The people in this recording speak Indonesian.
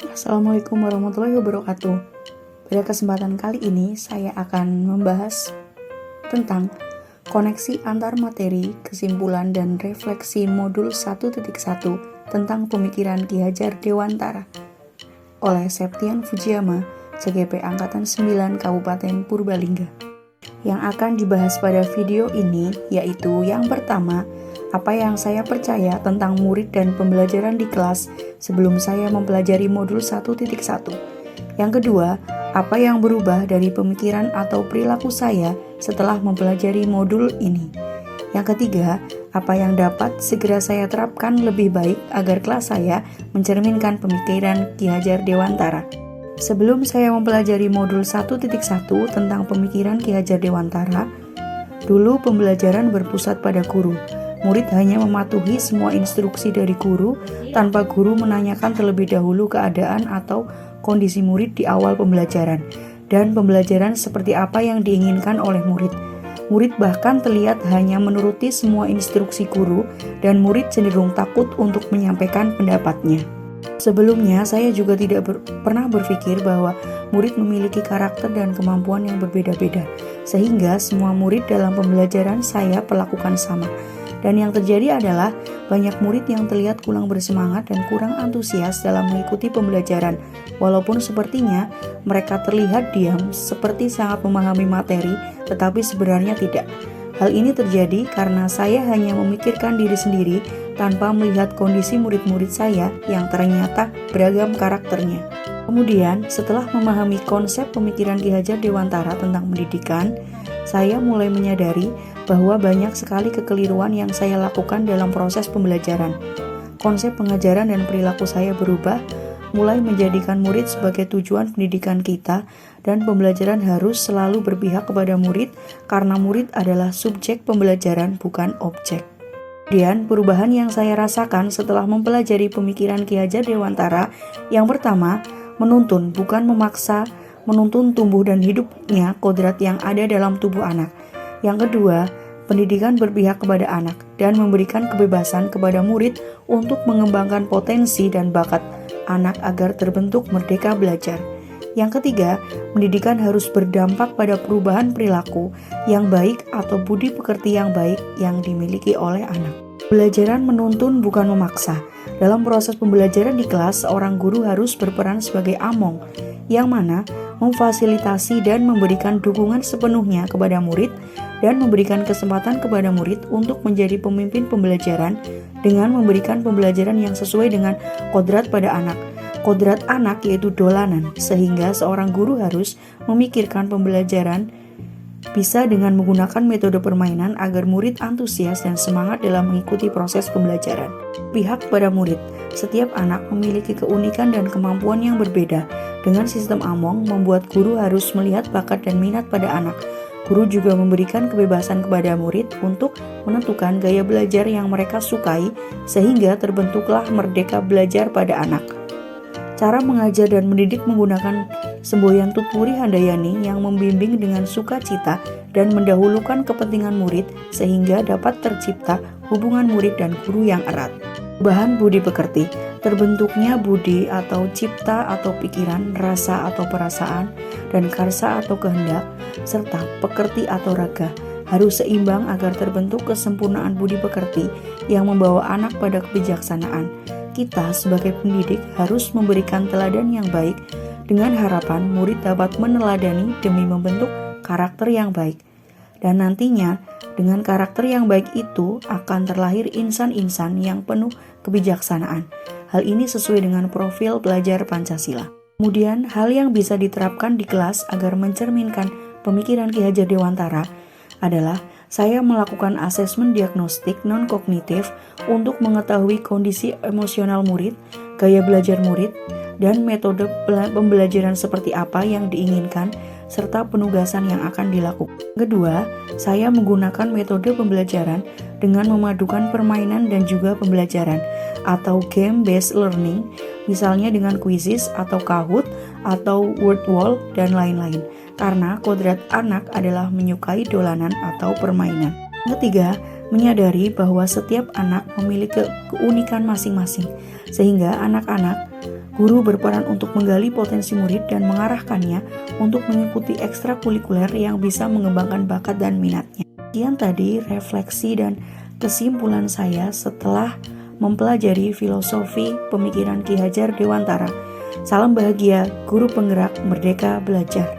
Assalamualaikum warahmatullahi wabarakatuh. Pada kesempatan kali ini saya akan membahas tentang koneksi antar materi, kesimpulan, dan refleksi modul 1.1 tentang pemikiran Ki Hajar Dewantara oleh Septian Fujiyama, CGP Angkatan 9 Kabupaten Purbalingga. Yang akan dibahas pada video ini yaitu yang pertama, apa yang saya percaya tentang murid dan pembelajaran di kelas sebelum saya mempelajari modul 1.1. Yang kedua, apa yang berubah dari pemikiran atau perilaku saya setelah mempelajari modul ini. Yang ketiga, apa yang dapat segera saya terapkan lebih baik agar kelas saya mencerminkan pemikiran Ki Hajar Dewantara. Sebelum saya mempelajari modul 1.1 tentang pemikiran Ki Hajar Dewantara, dulu pembelajaran berpusat pada guru. Murid hanya mematuhi semua instruksi dari guru tanpa guru menanyakan terlebih dahulu keadaan atau kondisi murid di awal pembelajaran dan pembelajaran seperti apa yang diinginkan oleh murid. Murid bahkan terlihat hanya menuruti semua instruksi guru dan murid cenderung takut untuk menyampaikan pendapatnya. Sebelumnya, saya juga tidak pernah berpikir bahwa murid memiliki karakter dan kemampuan yang berbeda-beda, sehingga semua murid dalam pembelajaran saya perlakukan sama. Dan yang terjadi adalah banyak murid yang terlihat kurang bersemangat dan kurang antusias dalam mengikuti pembelajaran, walaupun sepertinya mereka terlihat diam seperti sangat memahami materi, tetapi sebenarnya tidak. Hal ini terjadi karena saya hanya memikirkan diri sendiri tanpa melihat kondisi murid-murid saya yang ternyata beragam karakternya. Kemudian, setelah memahami konsep pemikiran Ki Hajar Dewantara tentang pendidikan, saya mulai menyadari bahwa banyak sekali kekeliruan yang saya lakukan dalam proses pembelajaran. Konsep pengajaran dan perilaku saya berubah, mulai menjadikan murid sebagai tujuan pendidikan kita, dan pembelajaran harus selalu berpihak kepada murid karena murid adalah subjek pembelajaran, bukan objek. Kemudian, perubahan yang saya rasakan setelah mempelajari pemikiran Ki Hajar Dewantara, yang pertama, menuntun bukan memaksa, menuntun tumbuh dan hidupnya kodrat yang ada dalam tubuh anak. Yang kedua, pendidikan berpihak kepada anak dan memberikan kebebasan kepada murid untuk mengembangkan potensi dan bakat anak agar terbentuk merdeka belajar. Yang ketiga, pendidikan harus berdampak pada perubahan perilaku yang baik atau budi pekerti yang baik yang dimiliki oleh anak. Pembelajaran menuntun bukan memaksa. Dalam proses pembelajaran di kelas, seorang guru harus berperan sebagai among, yang mana memfasilitasi dan memberikan dukungan sepenuhnya kepada murid dan memberikan kesempatan kepada murid untuk menjadi pemimpin pembelajaran dengan memberikan pembelajaran yang sesuai dengan kodrat pada anak. Kodrat anak yaitu dolanan, sehingga seorang guru harus memikirkan pembelajaran bisa dengan menggunakan metode permainan agar murid antusias dan semangat dalam mengikuti proses pembelajaran. Pihak pada murid, setiap anak memiliki keunikan dan kemampuan yang berbeda. Dengan sistem among, membuat guru harus melihat bakat dan minat pada anak. Guru juga memberikan kebebasan kepada murid untuk menentukan gaya belajar yang mereka sukai, sehingga terbentuklah merdeka belajar pada anak. Cara mengajar dan mendidik menggunakan semboyan Tutwuri Handayani yang membimbing dengan sukacita dan mendahulukan kepentingan murid sehingga dapat tercipta hubungan murid dan guru yang erat. Perubahan budi pekerti, terbentuknya budi atau cipta atau pikiran, rasa atau perasaan, dan karsa atau kehendak, serta pekerti atau raga harus seimbang agar terbentuk kesempurnaan budi pekerti yang membawa anak pada kebijaksanaan. Kita sebagai pendidik harus memberikan teladan yang baik dengan harapan murid dapat meneladani demi membentuk karakter yang baik. Dan nantinya dengan karakter yang baik itu akan terlahir insan-insan yang penuh kebijaksanaan. Hal ini sesuai dengan profil pelajar Pancasila. Kemudian hal yang bisa diterapkan di kelas agar mencerminkan pemikiran Ki Hajar Dewantara adalah saya melakukan asesmen diagnostik non-kognitif untuk mengetahui kondisi emosional murid, gaya belajar murid, dan metode pembelajaran seperti apa yang diinginkan, serta penugasan yang akan dilakukan. Kedua, saya menggunakan metode pembelajaran dengan memadukan permainan dan juga pembelajaran atau game-based learning, misalnya dengan quizzes atau Kahoot atau word wall dan lain-lain. Karena kodrat anak adalah menyukai dolanan atau permainan. Ketiga, menyadari bahwa setiap anak memiliki keunikan masing-masing, sehingga anak-anak Guru berperan untuk menggali potensi murid dan mengarahkannya untuk mengikuti ekstrakurikuler yang bisa mengembangkan bakat dan minatnya. Sekian tadi refleksi dan kesimpulan saya setelah mempelajari filosofi pemikiran Ki Hajar Dewantara. Salam bahagia, guru penggerak merdeka belajar.